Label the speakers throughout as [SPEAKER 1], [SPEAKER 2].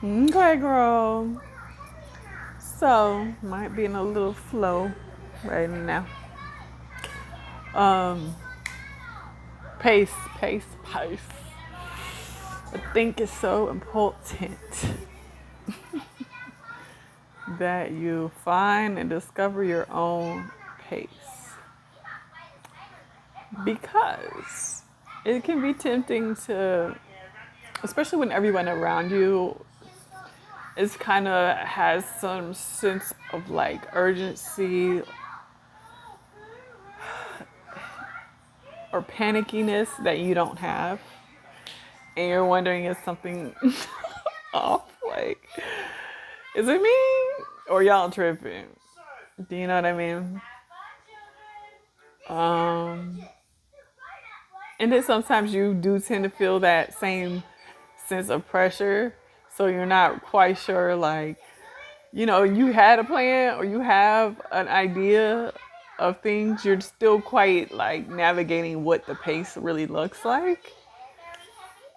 [SPEAKER 1] Okay, girl. So, might be in a little flow right now. Um, pace, pace, pace. I think it's so important that you find and discover your own pace because it can be tempting to, especially when everyone around you is kind of has some sense of like urgency or panickiness that you don't have, and you're wondering is something off? Like, is it me or y'all tripping? Do you know what I mean? Um, and then sometimes you do tend to feel that same sense of pressure, so you're not quite sure, like, you had a plan or you have an idea of things. You're still quite like navigating what the pace really looks like.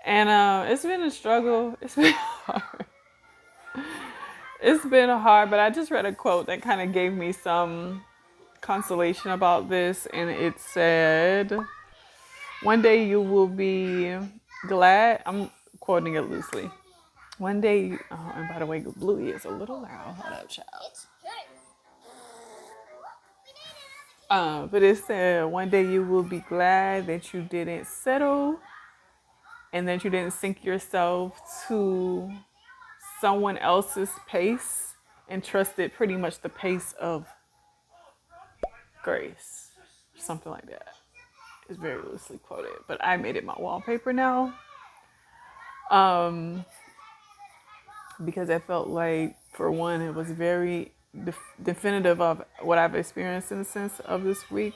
[SPEAKER 1] And it's been a struggle. It's been hard. It's been hard, but I just read a quote that kind of gave me some consolation about this. And it said, one day you will be glad. I'm quoting it loosely. One day, oh, and by the way, Bluey is a little loud. Hold up, child. But it said, one day you will be glad that you didn't settle and that you didn't sink yourself to someone else's pace and trusted pretty much the pace of grace. Something like that. It's very loosely quoted, but I made it my wallpaper now. Um, because I felt like, for one, it was very definitive of what I've experienced in the sense of this week.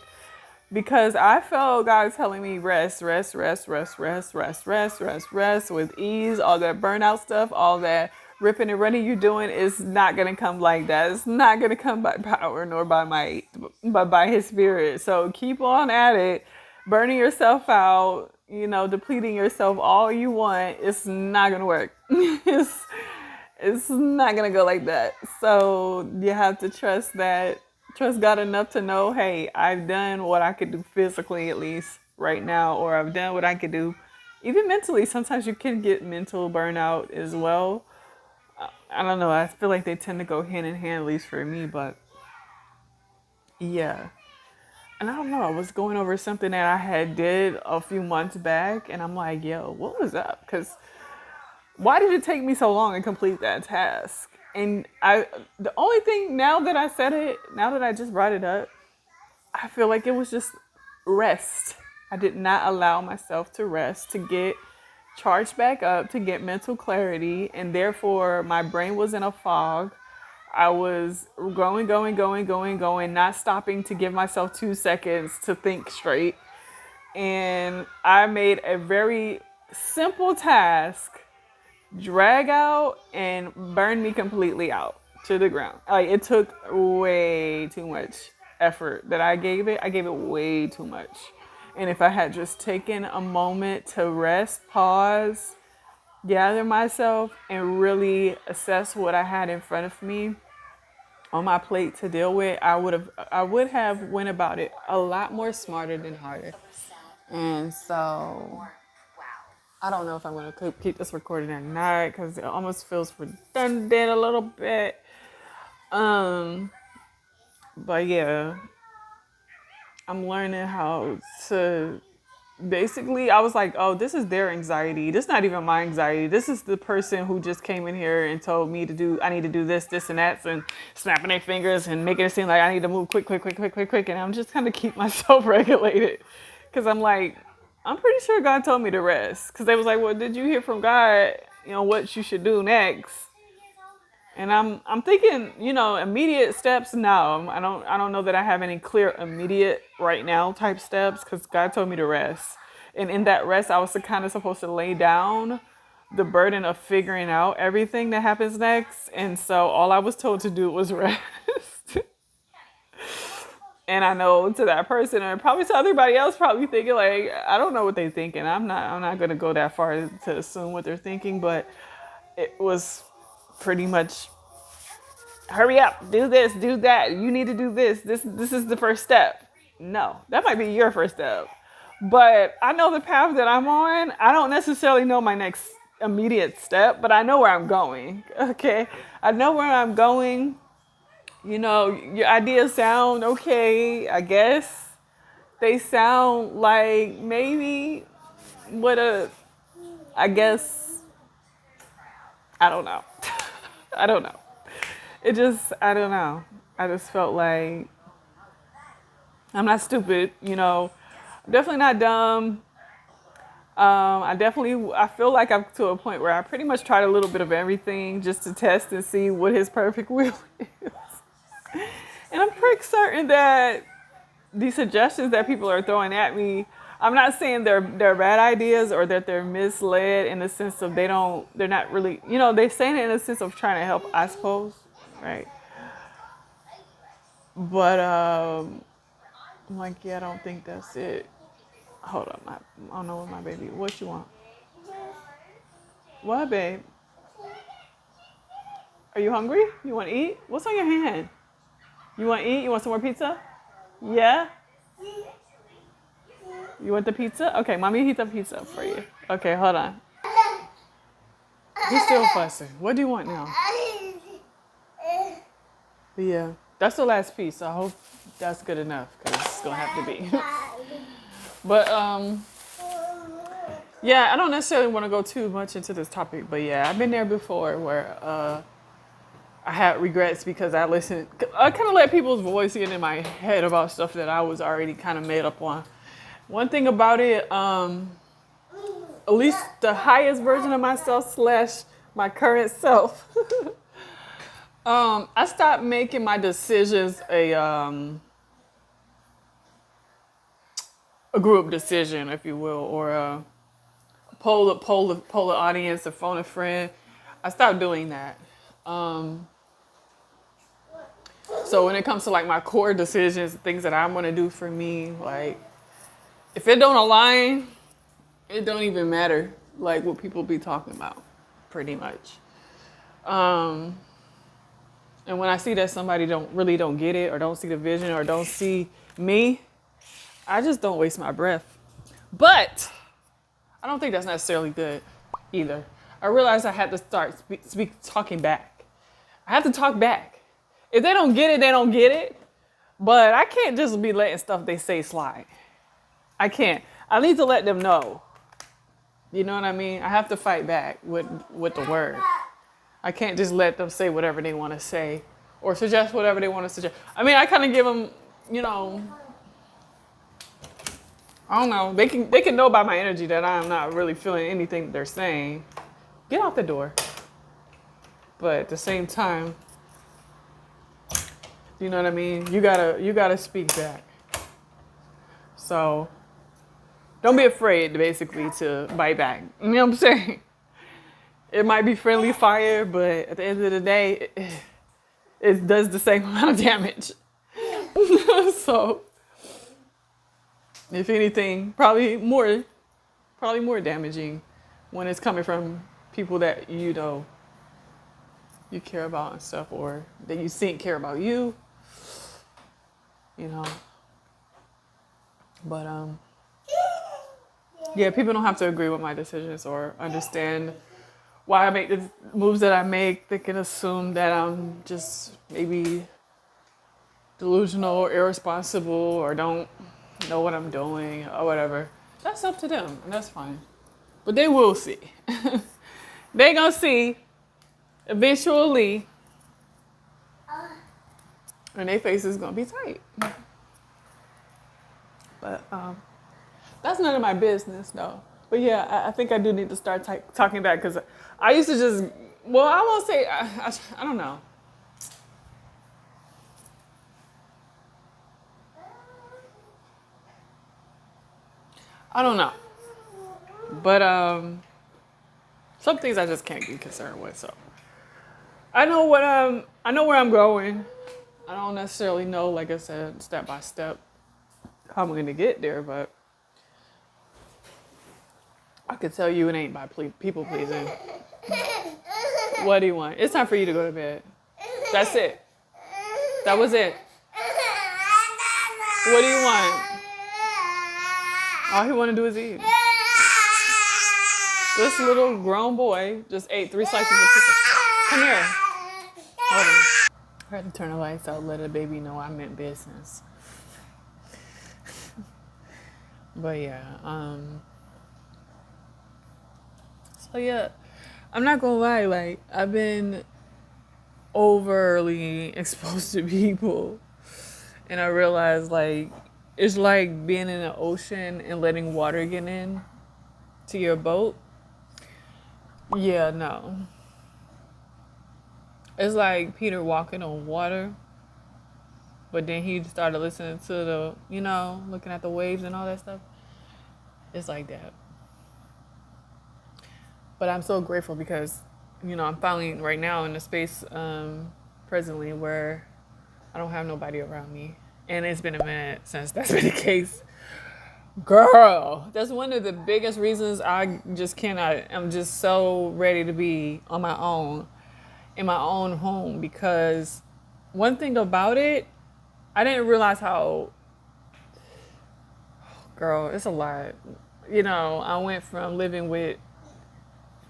[SPEAKER 1] Because I felt God telling me rest, rest, rest, rest, rest, rest, rest, rest, rest with ease. All that burnout stuff, all that ripping and running you're doing is not going to come like that. It's not going to come by power nor by might, but by His Spirit. So keep on at it, burning yourself out, depleting yourself all you want. It's not going to work. It's not going to go like that. So you have to trust God enough to know, hey, I've done what I could do physically, at least right now, or I've done what I could do even mentally. Sometimes you can get mental burnout as well. I don't know. I feel like they tend to go hand in hand, at least for me. But yeah. And I don't know. I was going over something that I had did a few months back, and I'm like, yo, what was up? Because why did it take me so long to complete that task? And the only thing, now that I said it, now that I just brought it up, I feel like it was just rest. I did not allow myself to rest, to get charged back up, to get mental clarity, and therefore my brain was in a fog. I was going, not stopping to give myself 2 seconds to think straight. And I made a very simple task drag out and burn me completely out to the ground. Like, it took way too much effort that I gave it. I gave it way too much. And if I had just taken a moment to rest, pause, gather myself, and really assess what I had in front of me on my plate to deal with, I would have went about it a lot more smarter than harder. And so I don't know if I'm going to keep this recording at night because it almost feels redundant a little bit. Um, but yeah, I'm learning how to basically, I was like, oh, this is their anxiety. This is not even my anxiety. This is the person who just came in here and told me I need to do this, this, and that, and snapping their fingers and making it seem like I need to move quick, quick, quick, quick, quick, quick. And I'm just trying to keep myself regulated because I'm like, I'm pretty sure God told me to rest. Because they was like, well, did you hear from God, what you should do next? And I'm thinking, immediate steps. No, I don't know that I have any clear immediate right now type steps because God told me to rest. And in that rest, I was kind of supposed to lay down the burden of figuring out everything that happens next. And so all I was told to do was rest. And I know to that person, and probably to everybody else, probably thinking like, I don't know what they're thinking. I'm not gonna go that far to assume what they're thinking, but it was pretty much hurry up, do this, do that. You need to do this. This is the first step. No, that might be your first step. But I know the path that I'm on. I don't necessarily know my next immediate step, but I know where I'm going. Okay. I know where I'm going. You know, your ideas sound okay, I guess. They sound like maybe what I guess, I don't know. I don't know. I don't know. I just felt like I'm not stupid, you know. I'm definitely not dumb. I feel like I'm to a point where I pretty much tried a little bit of everything just to test and see what his perfect will is. And I'm pretty certain that these suggestions that people are throwing at me, I'm not saying they're bad ideas or that they're misled in the sense of they're not really, you know, they're saying it in the sense of trying to help, I suppose, right? But I'm like, yeah, I don't think that's it. Hold up, I don't know what my baby. What you want? What, babe? Are you hungry? You want to eat? What's on your hand? You want to eat? You want some more pizza? Yeah? You want the pizza? Okay, mommy heat the pizza for you. Okay, hold on. He's still fussing. What do you want now? Yeah, that's the last piece. I hope that's good enough because it's going to have to be. But, yeah, I don't necessarily want to go too much into this topic, but yeah, I've been there before where I had regrets because I kind of let people's voice get in my head about stuff that I was already kind of made up on. One thing about it, at least the highest version of myself / my current self, I stopped making my decisions a group decision, if you will, or poll the audience, or phone a friend. I stopped doing that. So when it comes to like my core decisions, things that I'm gonna do for me, like if it don't align, it don't even matter like what people be talking about, pretty much. And when I see that somebody don't get it or don't see the vision or don't see me, I just don't waste my breath. But I don't think that's necessarily good either. I realized I had to start talking back. I have to talk back. If they don't get it, they don't get it. But I can't just be letting stuff they say slide. I can't. I need to let them know. You know what I mean? I have to fight back with the word. I can't just let them say whatever they want to say or suggest whatever they want to suggest. I mean, I kind of give them, you know, I don't know. They can know by my energy that I'm not really feeling anything they're saying. Get out the door. But at the same time, you know what I mean? You gotta speak back. So don't be afraid, basically, to bite back. You know what I'm saying? It might be friendly fire, but at the end of the day, it does the same amount of damage. So, if anything, probably more damaging when it's coming from people that you know you care about and stuff, or that you think care about you. You know. But yeah, people don't have to agree with my decisions or understand why I make the moves that I make. They can assume that I'm just maybe delusional or irresponsible or don't know what I'm doing or whatever. That's up to them, and that's fine. But they will see. They gonna see eventually, and their face is gonna be tight. But that's none of my business, though. But yeah, I think I do need to start talking back because I used to just, well, I won't say, I don't know. I don't know. But some things I just can't be concerned with. So I know where I'm going. I don't necessarily know, like I said, step by step how I'm going to get there, but I could tell you it ain't by people pleasing. What do you want? It's time for you to go to bed. That's it. That was it. What do you want? All he want to do is eat. This little grown boy just ate 3 slices of pizza. Come here. Hold on. I had to turn the lights out, let the baby know I meant business. But yeah, so yeah, I'm not gonna lie, like, I've been overly exposed to people, and I realized, like, it's like being in the ocean and letting water get in to your boat. Yeah, no. It's like Peter walking on water, but then he started listening to the, looking at the waves and all that stuff. It's like that. But I'm so grateful because, I'm finally right now in a space presently where I don't have nobody around me. And it's been a minute since that's been the case. Girl, that's one of the biggest reasons I just cannot, I'm just so ready to be on my own, in my own home. Because one thing about it, I didn't realize how, girl, it's a lot. I went from living with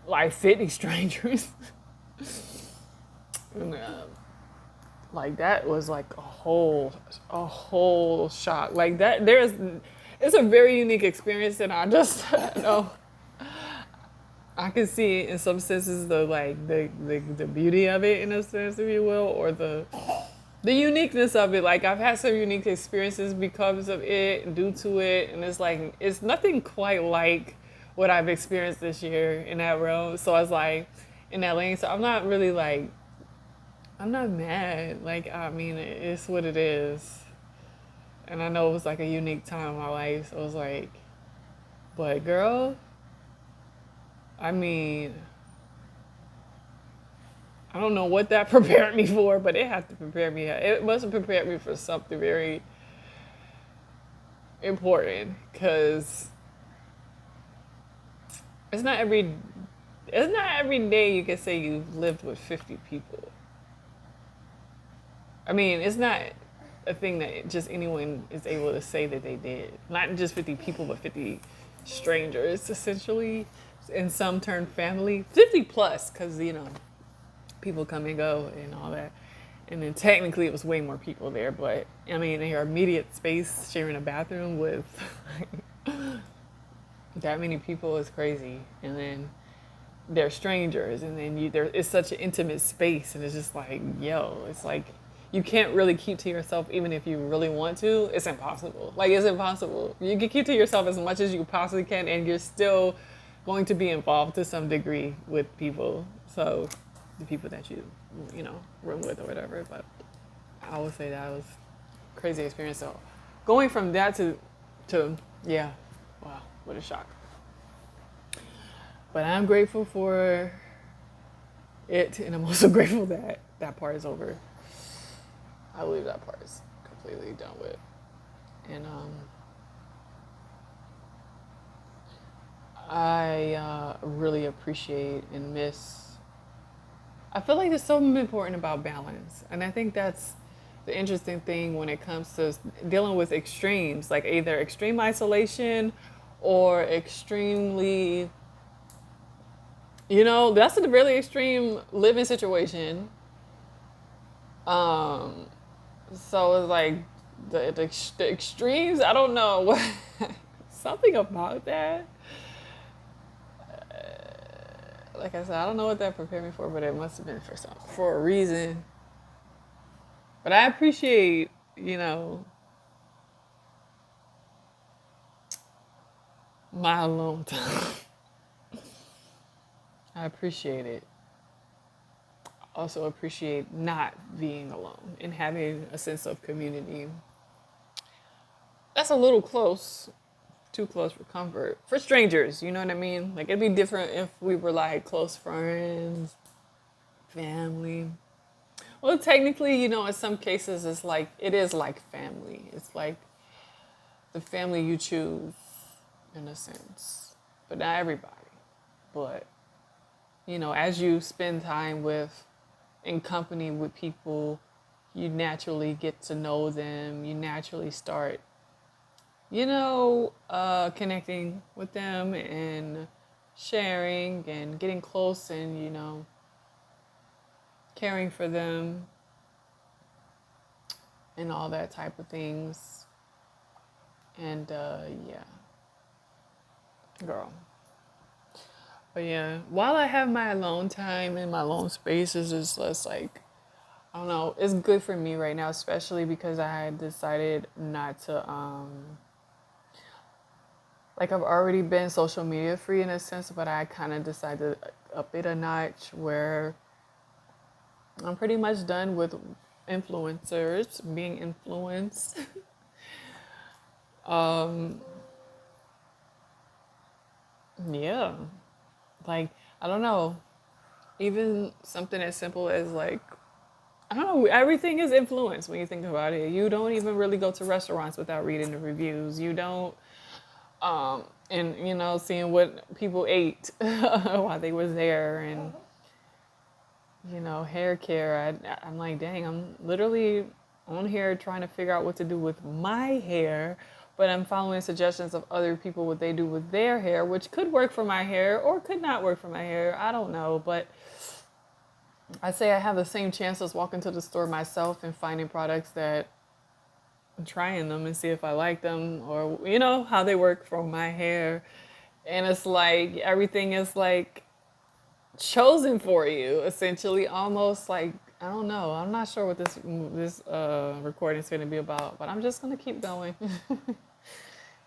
[SPEAKER 1] like 50 strangers. Like that was like a whole shock. Like that, it's a very unique experience, and I just know I can see in some senses the beauty of it, in a sense, if you will, or the uniqueness of it. Like, I've had some unique experiences because of it, due to it, and it's nothing quite like what I've experienced this year in that realm. So I was like, in that lane. So I'm not really like, I'm not mad. Like, I mean, it's what it is. And I know it was like a unique time in my life. So it was like, but girl, I mean, I don't know what that prepared me for, but it had to prepare me. It must have prepared me for something very important, because it's not every day you can say you've lived with 50 people. I mean, it's not a thing that just anyone is able to say that they did. Not just 50 people, but 50 strangers, essentially. And some turn family. 50 plus, because, people come and go and all that. And then technically it was way more people there. But, I mean, in your immediate space, sharing a bathroom with that many people is crazy. And then they're strangers. And then it's such an intimate space. And it's just like, it's like, you can't really keep to yourself even if you really want to. It's impossible. Like, it's impossible. You can keep to yourself as much as you possibly can, and you're still going to be involved to some degree with people. So, the people that you room with or whatever. But I would say that was a crazy experience. So, going from that to yeah, wow, what a shock. But I'm grateful for it, and I'm also grateful that that part is over. I believe that part is completely done with. And I really appreciate and miss. I feel like there's something important about balance. And I think that's the interesting thing when it comes to dealing with extremes, like either extreme isolation or extremely, that's a really extreme living situation. So it's like the extremes, I don't know what, something about that. Like I said, I don't know what that prepared me for, but it must have been for a reason. But I appreciate, my alone time. I appreciate it. Also appreciate not being alone and having a sense of community. That's a little close, too close for comfort. For strangers, you know what I mean? Like, it'd be different if we were like close friends, family. Well, technically, in some cases, it is like family. It's like the family you choose, in a sense. But not everybody. But as you spend time in company with people, you naturally get to know them. You naturally start, connecting with them and sharing and getting close and, caring for them and all that type of things. And yeah, girl. But yeah, while I have my alone time and my alone spaces, it's less like, I don't know, it's good for me right now, especially because I had decided not to, like I've already been social media free in a sense, but I kind of decided to up it a notch where I'm pretty much done with influencers, being influenced. um, yeah, like, I don't know, even something as simple as like, I don't know, everything is influence when you think about it. You don't even really go to restaurants without reading the reviews. You don't, and seeing what people ate while they was there, and hair care. I'm like, dang, I'm literally on here trying to figure out what to do with my hair, but I'm following suggestions of other people what they do with their hair, which could work for my hair or could not work for my hair. I don't know, but I say I have the same chance as walking to the store myself and finding products that I'm trying them and see if I like them or how they work for my hair. And it's like everything is like chosen for you, essentially, almost like, I don't know. I'm not sure what this recording is going to be about, but I'm just going to keep going.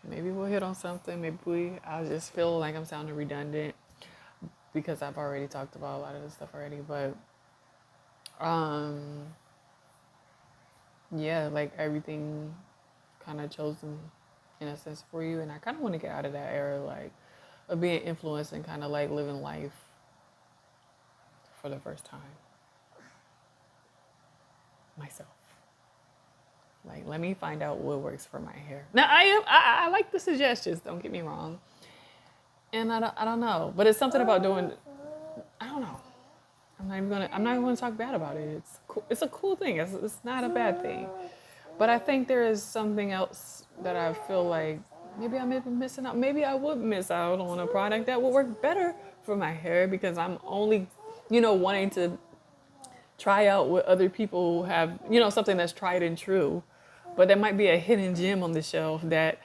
[SPEAKER 1] Maybe we'll hit on something. I'll just feel like I'm sounding redundant because I've already talked about a lot of this stuff already. But um, yeah, like everything kind of chosen in a sense for you, and I kind of want to get out of that era, like of being influenced and kind of like living life for the first time myself. Like, let me find out what works for my hair. Now, I like the suggestions. Don't get me wrong. And I don't know, but it's something about doing. I don't know. I'm not even gonna talk bad about it. It's cool. It's a cool thing. It's not a bad thing. But I think there is something else that I feel like maybe I may be missing out. Maybe I would miss out on a product that would work better for my hair because I'm only, wanting to try out what other people have, something that's tried and true. But there might be a hidden gem on the shelf that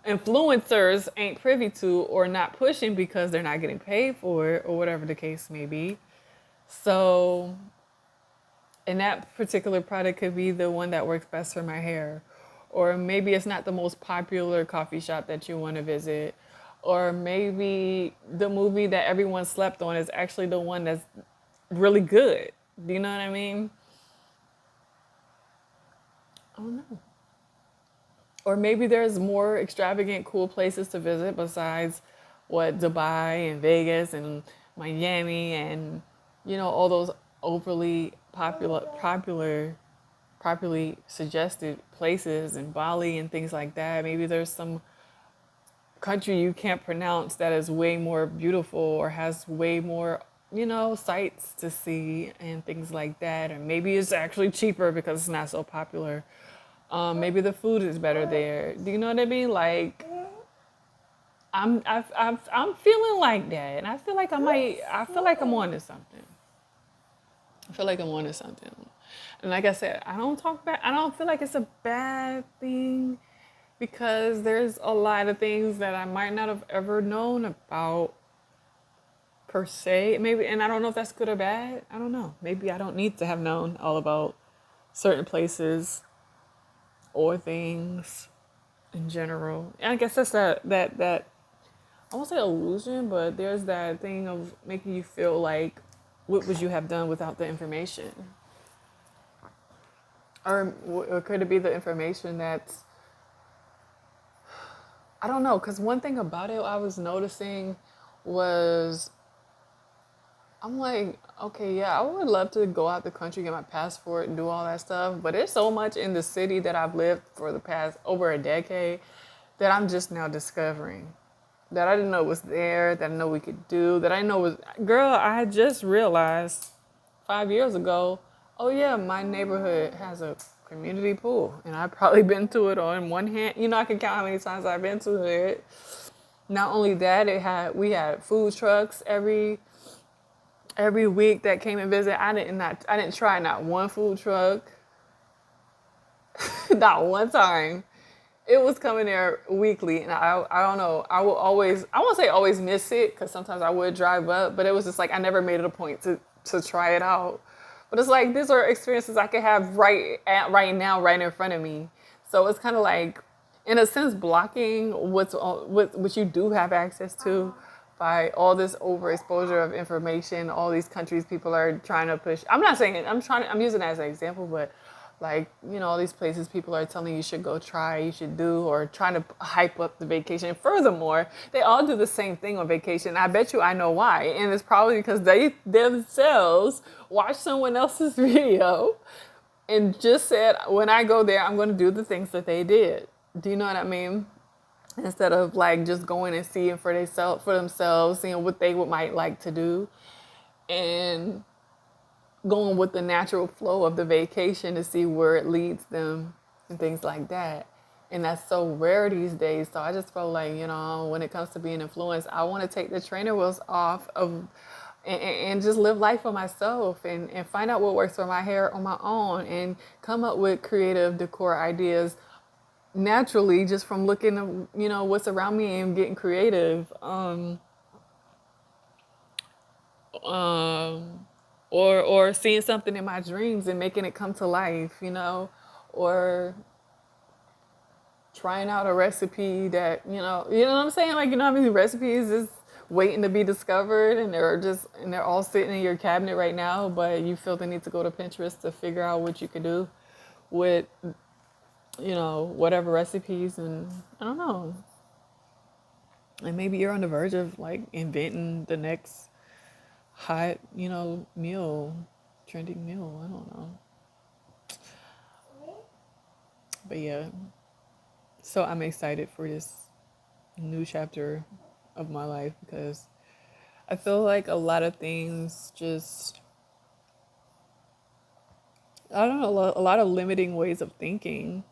[SPEAKER 1] influencers ain't privy to or not pushing because they're not getting paid for it or whatever the case may be. So, and that particular product could be the one that works best for my hair. Or maybe it's not the most popular coffee shop that you want to visit. Or maybe the movie that everyone slept on is actually the one that's really good. Do you know what I mean? I don't know. Or maybe there's more extravagant, cool places to visit besides what Dubai and Vegas and Miami and all those overly popularly suggested places in Bali and things like that. Maybe there's some country you can't pronounce that is way more beautiful or has way more sights to see and things like that. Or maybe it's actually cheaper because it's not so popular. Maybe the food is better there. Do you know what I mean? Like, I'm feeling like that, and I feel like I feel like I'm on to something. I feel like I'm on to something. And like I said, I don't talk back. I don't feel like it's a bad thing because there's a lot of things that I might not have ever known about per se. Maybe, and I don't know if that's good or bad. I don't know. Maybe I don't need to have known all about certain places or things in general. And I guess that's that I won't say illusion, but there's that thing of making you feel like what would you have done without the information? Or could it be the information that's, I don't know, because one thing about it I was noticing was, I'm like, okay, yeah, I would love to go out the country, get my passport and do all that stuff, but there's so much in the city that I've lived for the past over a decade that I'm just now discovering. that I didn't know was there, that I know we could do, that I know was, girl, I had just realized 5 years ago, oh yeah, my neighborhood has a community pool. And I've probably been to it on one hand. You know, I can count how many times I've been to it. Not only that, we had food trucks every week that came and visit. I didn't try not one food truck, not one time. It was coming there weekly, and I don't know. I won't say always miss it, because sometimes I would drive up, but it was just like I never made it a point to try it out. But it's like these are experiences I could have right now, right in front of me. So it's kind of like, in a sense, blocking what you do have access to by all this overexposure of information. All these countries people are trying to push. I'm not saying it. I'm using it as an example, but like, all these places people are telling you should go try, you should do, or trying to hype up the vacation. And furthermore, they all do the same thing on vacation. I bet you I know why. And it's probably because they themselves watched someone else's video and just said, when I go there, I'm going to do the things that they did. Do you know what I mean? Instead of like just going and seeing for themselves, seeing what they might like to do, and going with the natural flow of the vacation to see where it leads them and things like that. And that's so rare these days. So I just felt like, when it comes to being influenced, I want to take the trainer wheels off and just live life for myself and find out what works for my hair on my own and come up with creative decor ideas naturally, just from looking at, what's around me and getting creative. Or seeing something in my dreams and making it come to life, or trying out a recipe that, what I'm saying? Like, how many recipes is waiting to be discovered, and they're all sitting in your cabinet right now, but you feel the need to go to Pinterest to figure out what you can do with, whatever recipes. And I don't know. And maybe you're on the verge of like inventing the next hot, trending meal. I don't know. But yeah, so I'm excited for this new chapter of my life, because I feel like a lot of things just, I don't know, a lot of limiting ways of thinking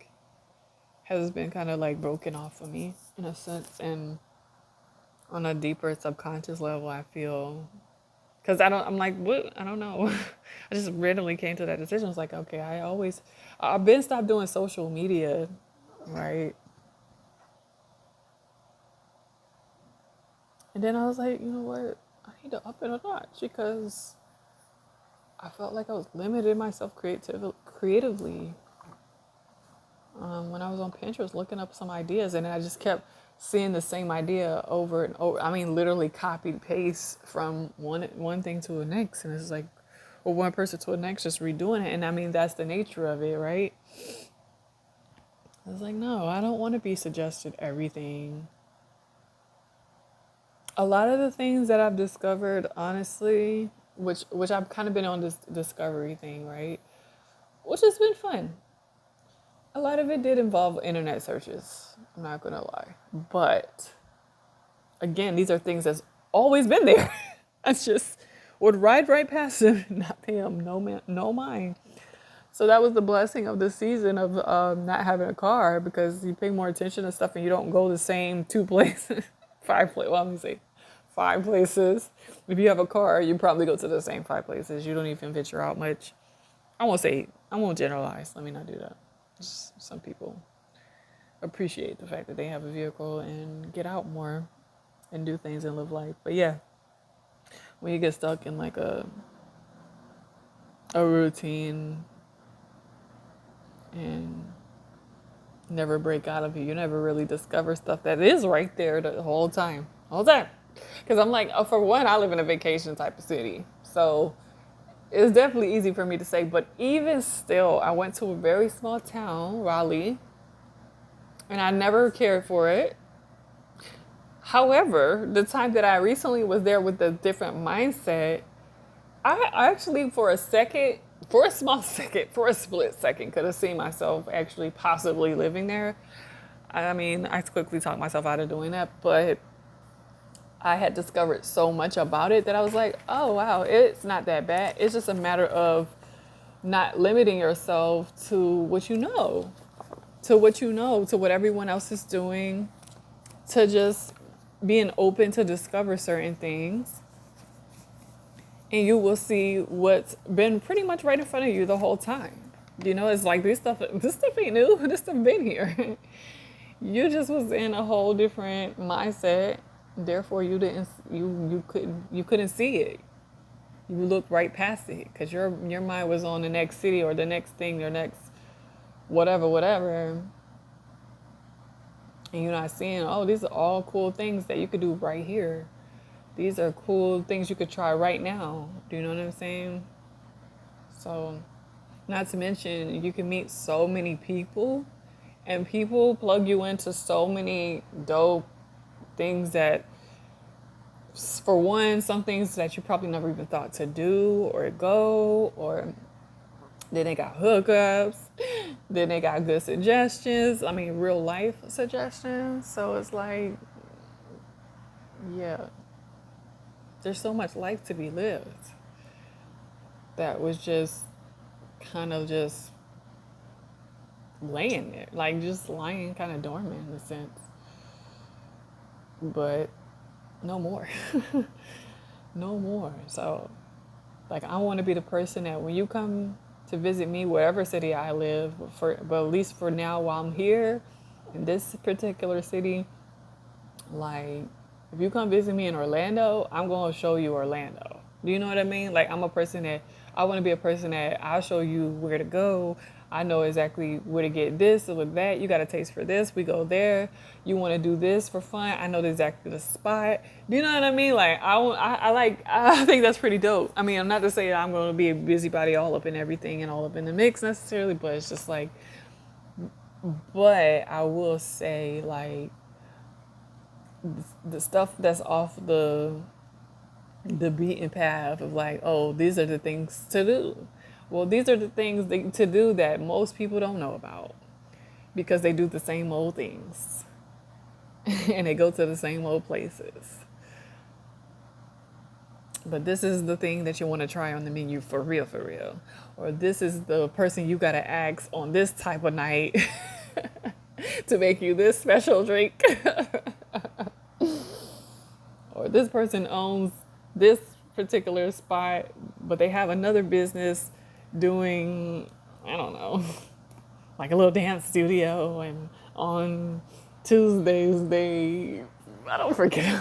[SPEAKER 1] has been kind of like broken off of me in a sense. And on a deeper subconscious level, I feel, because I'm like, what? I don't know. I just randomly came to that decision. I was like, okay, I've been stopped doing social media, right? And then I was like, you know what? I need to up it a notch, because I felt like I was limiting myself creatively. When I was on Pinterest looking up some ideas, and I just kept seeing the same idea over and over. I mean, literally copy paste from one thing to the next, and it's like, or one person to the next, just redoing it. And I mean, that's the nature of it, right? I was like, no, I don't want to be suggested everything. A lot of the things that I've discovered, honestly, which I've kind of been on this discovery thing, right? Which has been fun. A lot of it did involve internet searches. I'm not gonna lie, but again, these are things that's always been there. I just would ride right past them and not pay them no mind. So that was the blessing of the season of not having a car, because you pay more attention to stuff and you don't go the same two places, let me say 5 places. If you have a car, you probably go to the same 5 places. You don't even venture out much. I won't generalize. Let me not do that. Just some people appreciate the fact that they have a vehicle and get out more and do things and live life. But yeah, when you get stuck in like a routine and never break out of it, you never really discover stuff that is right there the whole time. Because I'm like, for one, I live in a vacation type of city. So it's definitely easy for me to say. But even still, I went to a very small town, Raleigh, and I never cared for it. However, the time that I recently was there with a different mindset, I actually, for a split second, could have seen myself actually possibly living there. I mean, I quickly talked myself out of doing that, but I had discovered so much about it that I was like, oh wow, it's not that bad. It's just a matter of not limiting yourself to what you know, to what everyone else is doing, to just being open to discover certain things. And you will see what's been pretty much right in front of you the whole time. You know, it's like this stuff ain't new. This stuff been here. You just was in a whole different mindset. Therefore, you couldn't see it. You looked right past it because your mind was on the next city or the next thing or next whatever, and you're not seeing. Oh, these are all cool things that you could do right here. These are cool things you could try right now. Do you know what I'm saying? So, not to mention, you can meet so many people, and people plug you into so many dope things that, for one, some things that you probably never even thought to do or go, or then they got hookups, then they got good suggestions. I mean, real life suggestions. So it's like, yeah, there's so much life to be lived that was just kind of just laying there, like just lying kind of dormant in a sense. But no more. No more. So, like, I want to be the person that when you come to visit me, wherever city I live, but at least for now, while I'm here in this particular city, like, if you come visit me in Orlando, I'm going to show you Orlando. Do you know what I mean? Like, I want to be a person that I'll show you where to go. I know exactly where to get this or with that. You got a taste for this. We go there. You want to do this for fun. I know exactly the spot. Do you know what I mean? Like, I think that's pretty dope. I mean, I'm not to say I'm going to be a busybody all up in everything and all up in the mix necessarily, but it's just like, but I will say, like, the stuff that's off the beaten path of, like, oh, these are the things to do. Well, these are the things to do that most people don't know about because they do the same old things and they go to the same old places. But this is the thing that you want to try on the menu for real, for real. Or this is the person you got to ask on this type of night to make you this special drink. Or this person owns this particular spot, but they have another business doing, I don't know, like a little dance studio. And on Tuesdays, I don't forget.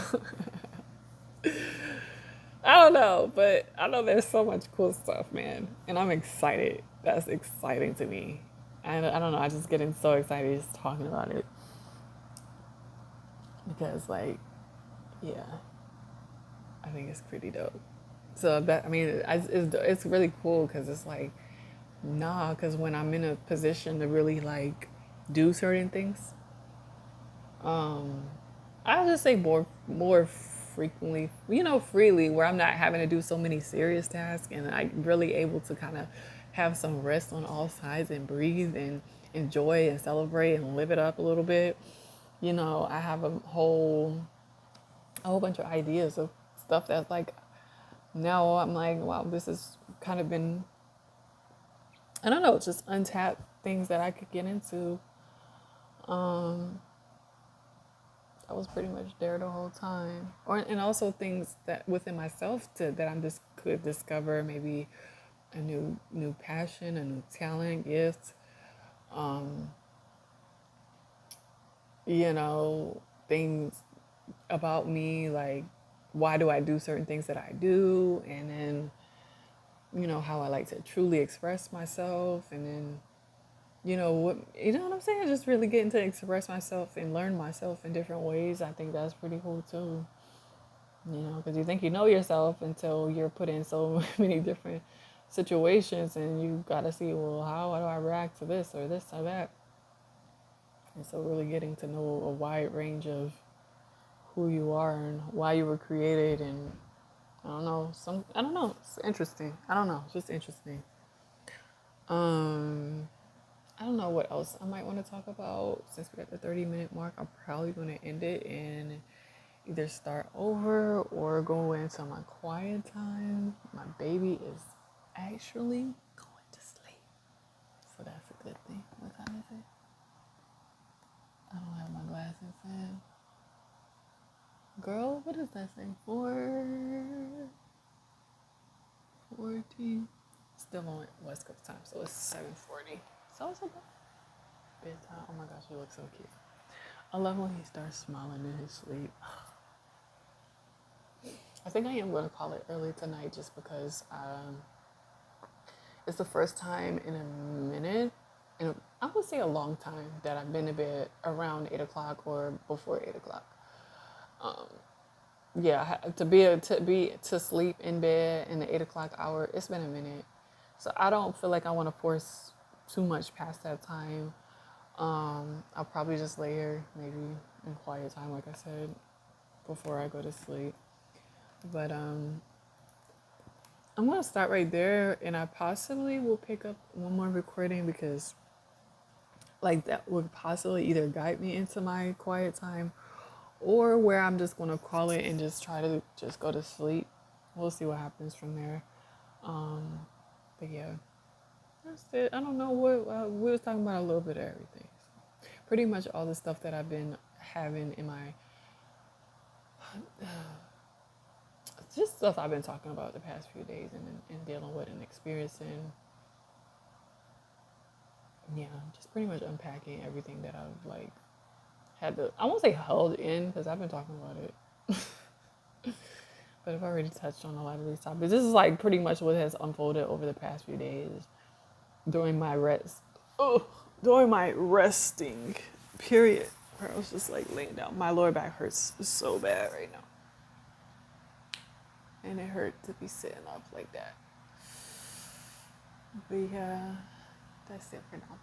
[SPEAKER 1] I don't know, but I know there's so much cool stuff, man. And I'm excited. That's exciting to me. And I don't know, I just getting so excited just talking about it. Because, like, yeah, I think it's pretty dope. So that, I mean, it's really cool because it's like, nah, because when I'm in a position to really, like, do certain things, I'll just say more frequently, freely, where I'm not having to do so many serious tasks and I'm really able to kind of have some rest on all sides and breathe and enjoy and celebrate and live it up a little bit. I have a whole bunch of ideas of stuff that's like, now I'm like, wow, this has kind of been, I don't know, just untapped things that I could get into. I was pretty much there the whole time. And also things that within myself that I'm just could discover, maybe a new passion, a new talent, gift. Um, Things about me, like, why do I do certain things that I do, and then how I like to truly express myself, and then what I'm saying, just really getting to express myself and learn myself in different ways. I think that's pretty cool too. Because you think you know yourself until you're put in so many different situations, and you got to see, well, how do I react to this or this or that. And so really getting to know a wide range of who you are and why you were created, and I don't know, it's interesting. I don't know, it's just interesting. I don't know what else I might want to talk about. Since we're at the 30-minute mark, I'm probably going to end it and either start over or go into my quiet time. My baby is actually going to sleep. So that's a good thing. What time is it? I don't have my glasses in. Girl, what does that say? 4:14. Still on West Coast time, so it's 7:40. So it's about bedtime. Oh my gosh, he looks so cute. I love when he starts smiling in his sleep. I think I am going to call it early tonight just because it's the first time in a minute, I would say a long time, that I've been to bed around 8 o'clock or before 8 o'clock. Um, yeah, to sleep in bed in the 8 o'clock hour. It's been a minute, so I don't feel like I want to force too much past that time. I'll probably just lay here, maybe in quiet time, like I said, before I go to sleep. But I'm gonna start right there, and I possibly will pick up one more recording because, like, that would possibly either guide me into my quiet time, or where I'm just gonna call it and just try to just go to sleep. We'll see what happens from there. But yeah, that's it. I don't know what we was talking about, a little bit of everything. Pretty much all the stuff that I've been having in my just stuff I've been talking about the past few days and dealing with and experiencing. Yeah, just pretty much unpacking everything that I've like had to, I won't say held in because I've been talking about it. But I've already touched on a lot of these topics. This is like pretty much what has unfolded over the past few days during my rest. Oh, during my resting period, where I was just like laying down. My lower back hurts so bad right now. And it hurt to be sitting up like that. But yeah, that's it for now.